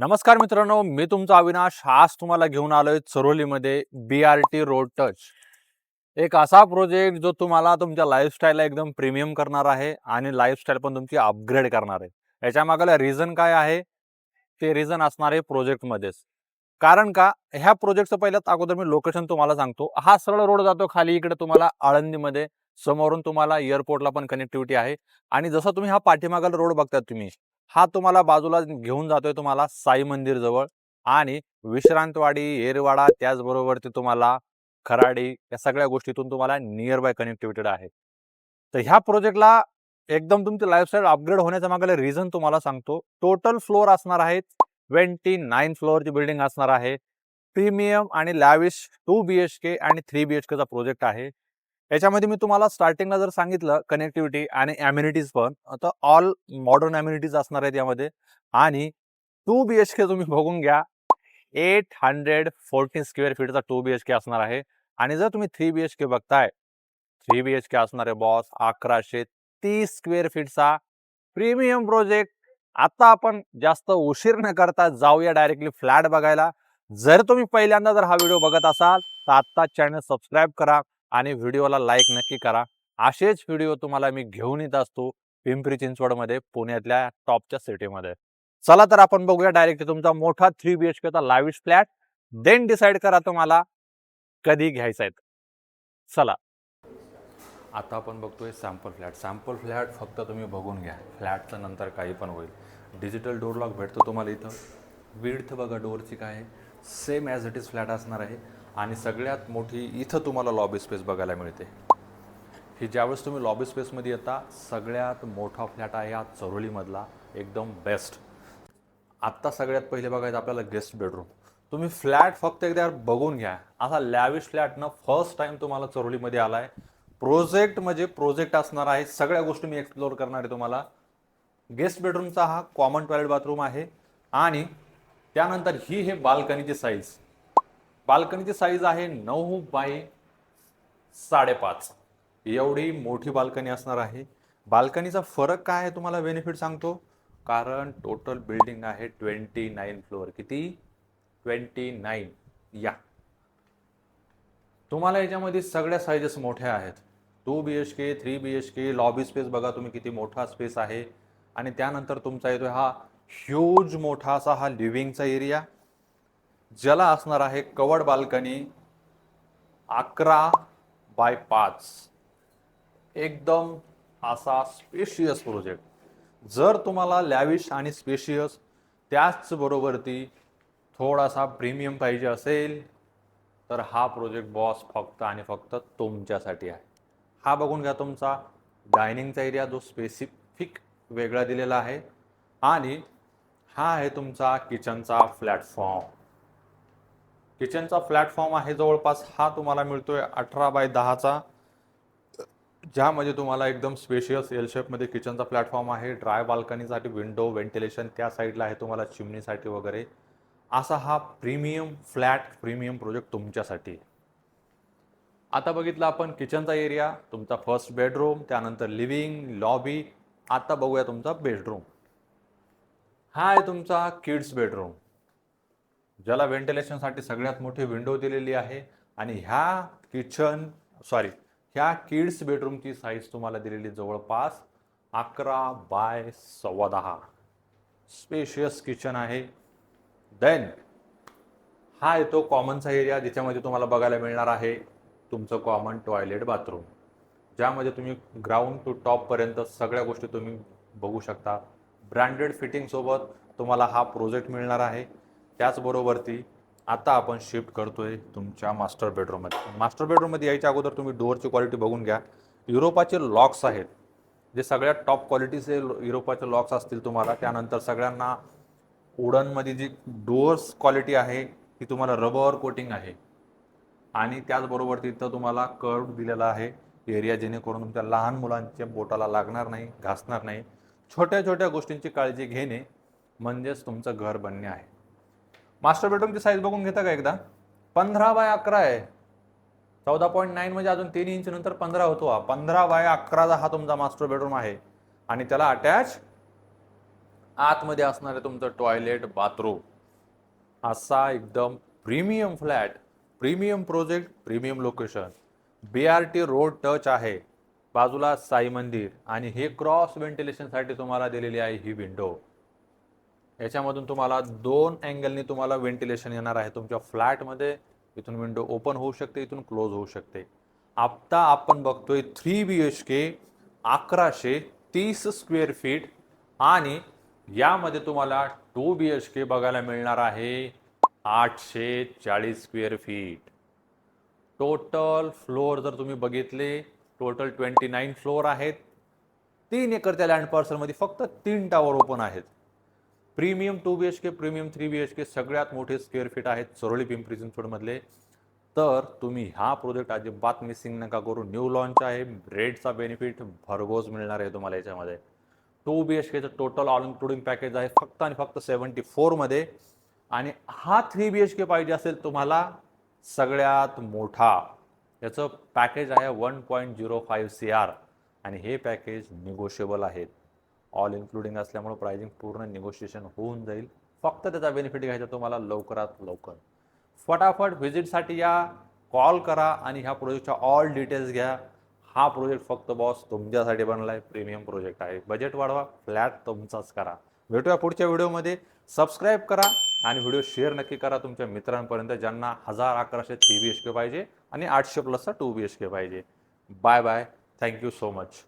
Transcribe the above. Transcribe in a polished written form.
नमस्कार मित्रांनो, मी तुमचा अविनाश. आज तुम्हाला घेऊन आलोय चरोलीमध्ये BRT रोड टच. एक असा प्रोजेक्ट जो तुम्हाला तुमच्या लाईफस्टाईलला एकदम प्रीमियम करणार आहे आणि लाईफस्टाईल पण तुमची अपग्रेड करणार आहे. याच्या मागला रिझन काय आहे? ते रिझन असणार आहे प्रोजेक्टमध्येच. कारण का ह्या प्रोजेक्टचं पहिल्यात अगोदर मी लोकेशन तुम्हाला सांगतो. हा सरळ रोड जातो खाली इकडे तुम्हाला आळंदीमध्ये. समोरून तुम्हाला एअरपोर्टला पण कनेक्टिव्हिटी आहे आणि जसं तुम्ही हा पाठीमागला रोड बघताय तुम्ही, हा तुम्हाला बाजूला घेऊन जातोय तुम्हाला साई मंदिर जवळ आणि विश्रांतवाडी, येरवाडा त्याचबरोबर ते तुम्हाला खराडी या सगळ्या गोष्टीतून तुम्हाला नियर बाय कनेक्टिव्हिटेड आहे. तर ह्या प्रोजेक्टला एकदम तुमची लाईफस्टाईल अपग्रेड होण्याच्या मागले रिझन तुम्हाला सांगतो. टोटल फ्लोअर असणार आहेत 29 फ्लोअरची बिल्डिंग असणार आहे. प्रीमियम आणि लॅविश 2 BHK आणि 3 BHKचा प्रोजेक्ट आहे. याच्यामध्ये मी तुम्हाला स्टार्टिंगला जर सांगितलं कनेक्टिव्हिटी आणि अम्युनिटीज पण आता ऑल मॉडर्न अम्युनिटीज असणार आहेत यामध्ये. आणि 2 BHK तुम्ही बघून घ्या, 814 स्क्वेअर फीटचा 2 BHK असणार आहे. आणि जर तुम्ही 3 BHK बघताय, 3 BHK असणार आहे बॉस 1130 स्क्वेअर फीटचा प्रीमियम प्रोजेक्ट. आता आपण जास्त उशीर न करता जाऊया डायरेक्टली फ्लॅट बघायला. जर तुम्ही पहिल्यांदा जर हा व्हिडिओ बघत असाल तर आत्ताच चॅनल सबस्क्राईब करा आणि व्हिडिओला लाईक नक्की करा. असेच व्हिडिओ तुम्हाला मी घेऊन येत असतो पिंपरी चिंचवडमध्ये, पुण्यातल्या टॉपच्या सिटीमध्ये. चला तर आपण बघूया डायरेक्ट तुमचा मोठा 3 BHKचा लाविश फ्लॅट. देन डिसाईड करा तुम्हाला कधी घ्यायचा आहे. चला आता आपण बघतोय सॅम्पल फ्लॅट फक्त तुम्ही बघून घ्या. फ्लॅटचं नंतर काही पण होईल. डिजिटल डोर लॉक भेटतो तुम्हाला इथं. विड्थ बघा डोअरची काय आहे, same as it is flat असणार आहे. आणि सगळ्यात मोठी इथं तुम्हाला लॉबी स्पेस बघायला मिळते. ही ज्यावेळेस तुम्ही लॉबी स्पेसमध्ये येता, सगळ्यात मोठा फ्लॅट आहे हा चरोलीमधला, एकदम बेस्ट. आत्ता सगळ्यात पहिले बघायचं आपल्याला गेस्ट बेडरूम. तुम्ही फ्लॅट फक्त एकदा बघून घ्या. असा लॅविश फ्लॅट ना फर्स्ट टाइम तुम्हाला चरोलीमध्ये आलाय. प्रोजेक्ट म्हणजे प्रोजेक्ट असणार आहे. सगळ्या गोष्टी मी एक्सप्लोर करणार आहे तुम्हाला. गेस्ट बेडरूमचा हा कॉमन टॉयलेट बाथरूम आहे. आणि त्यानंतर ही हे बाल्कनीची साईज. बाल्कनीची साईज आहे 9 बाय 5.5. एवढी मोठी बाल्कनी असणार आहे. बाल्कनीचा फरक काय आहे तुम्हाला बेनिफिट सांगतो. कारण टोटल बिल्डिंग आहे 29 फ्लोअर. किती? 29. या तुम्हाला याच्यामध्ये सगळ्या साईजेस मोठ्या आहेत. 2 BHK, 3 BHK. लॉबी स्पेस बघा तुम्ही किती मोठा स्पेस आहे. आणि त्यानंतर तुमचा येतोय हा ह्यूज मोठा असा हा लिव्हिंगचा एरिया, ज्याला असणार आहे कवर्ड बाल्कनी 11 बाय 5. एकदम असा स्पेशियस प्रोजेक्ट. जर तुम्हाला लॅविश आणि स्पेशियस त्याचबरोबर ती थोडासा प्रीमियम पाहिजे असेल तर हा प्रोजेक्ट बॉस फक्त आणि फक्त तुमच्यासाठी आहे. हा बघून घ्या तुमचा डायनिंगचा एरिया जो स्पेसिफिक वेगळा दिलेला आहे. आणि हा आहे तुमचा किचनचा प्लॅटफॉर्म. किचनचा प्लॅटफॉर्म आहे जवळपास हा तुम्हाला मिळतोय 18 बाय 10चा, ज्यामध्ये तुम्हाला एकदम स्पेशियस एल शेपमध्ये किचनचा प्लॅटफॉर्म आहे. ड्राय बाल्कनीसाठी विंडो व्हेंटिलेशन त्या साईडला आहे तुम्हाला चिमणीसाठी वगैरे. असा हा प्रीमियम फ्लॅट, प्रीमियम प्रोजेक्ट तुमच्यासाठी. आता बघितलं आपण किचनचा एरिया, तुमचा फर्स्ट बेडरूम, त्यानंतर लिव्हिंग, लॉबी. आता बघूया तुमचा बेडरूम. हा आहे तुमचा किड्स बेडरूम, ज्याला व्हेंटिलेशनसाठी सगळ्यात मोठी विंडो दिलेली आहे. आणि ह्या किड्स बेडरूमची साईज तुम्हाला दिलेली जवळपास 11 बाय 10.15. स्पेशियस किचन आहे. देन हा येतो कॉमनचा एरिया, ज्याच्यामध्ये तुम्हाला बघायला मिळणार आहे तुमचं कॉमन टॉयलेट बाथरूम, ज्यामध्ये तुम्ही ग्राउंड टू टॉपपर्यंत सगळ्या गोष्टी तुम्ही बघू शकता. ब्रँडेड फिटिंग सोबत तुम्हाला हा प्रोजेक्ट मिळणार आहे. त्याचबरोबरती आता आपण शिफ्ट करतोय तुमच्या मास्टर बेडरूममध्ये. मास्टर बेडरूममध्ये यायच्या अगोदर तुम्ही डोअरची क्वालिटी बघून घ्या. युरोपाचे लॉक्स आहेत, जे सगळ्यात टॉप क्वालिटीचे युरोपाचे लॉक्स असतील तुम्हाला. त्यानंतर सगळ्यांना वुडनमध्ये जी डोअर्स क्वालिटी आहे ती तुम्हाला रबर कोटिंग आहे. आणि त्याचबरोबर तिथं तुम्हाला कर्व दिलेला आहे एरिया, जेणेकरून तुमच्या लहान मुलांच्या बोटाला लागणार नाही, घासणार नाही. छोट्या छोट्या गोष्टींची काळजी घेणे म्हणजेच तुमचं घर बनणे आहे. मास्टर बेडरूमची साईज बघून घेता का एकदा? 15 बाय 11 आहे. 14.9 म्हणजे अजून 3 इंच नंतर 15 होतो. हा 15 बाय 11चा हा तुमचा मास्टर बेडरूम आहे. आणि त्याला अटॅच आतमध्ये असणार आहे तुमचं टॉयलेट बाथरूम. असा एकदम premium flat, premium project, premium location. BRT road touch आहे, बाजूला साई मंदिर, आणि हे क्रॉस व्हेंटिलेशनसाठी तुम्हाला दिलेली आहे ही विंडो. याच्यामधून तुम्हाला 2 अँगलनी तुम्हाला व्हेंटिलेशन येणार आहे तुमच्या फ्लॅटमध्ये. इथून विंडो ओपन होऊ शकते, इथून क्लोज होऊ शकते. आता आपण बघतोय 3 BHK 1130 स्क्वेअर फीट, आणि यामध्ये तुम्हाला 2 BHK बघायला मिळणार आहे 840 स्क्वेअर फीट. टोटल फ्लोअर जर तुम्ही बघितले, टोटल 29 फ्लोअर आहेत. 3 एकरच्या लँड पार्सलमध्ये फक्त 3 टावर ओपन आहेत. प्रीमियम 2 BHK, प्रीमियम 3 BHK सगळ्यात मोठे स्क्वेअर फीट आहेत सरोली पिंपरी चिंचवडमधले. तर तुम्ही हा प्रोजेक्ट अजिबात मिसिंग नका करू. न्यू लॉन्च आहे, रेटचा बेनिफिट भरघोस मिळणार आहे तुम्हाला याच्यामध्ये. 2 BHKचं टोटल ऑल इन्क्लुडिंग पॅकेज आहे फक्त आणि फक्त 74 मध्ये. आणि हा 3 BHK पाहिजे असेल तुम्हाला सगळ्यात मोठा, याचं पॅकेज आहे 1.05 CR, आणि हे पॅकेज निगोशिएबल आहेत. ऑल इन्क्लुडिंग असल्यामुळे प्राइसिंग पूर्ण निगोशिएशन होऊन जाईल. फक्त त्याचा बेनिफिट घ्यायचा तुम्हाला लवकरात लवकर. फटाफट व्हिजिटसाठी या, कॉल करा आणि ह्या प्रोजेक्टच्या ऑल डिटेल्स घ्या. हा प्रोजेक्ट फक्त बॉस तुमच्यासाठी बनलाय, प्रीमियम प्रोजेक्ट आहे. बजेट वाढवा, फ्लॅट तुमचाच करा. भेटूया पुढच्या व्हिडिओमध्ये. सबस्क्राईब करा आणि व्हिडिओ शेअर नक्की करा तुमच्या मित्रांपर्यंत ज्यांना 1100 3 BHK पाहिजे आणि 800 प्लसचा 2 BHK पाहिजे. Bye bye. Thank you so much.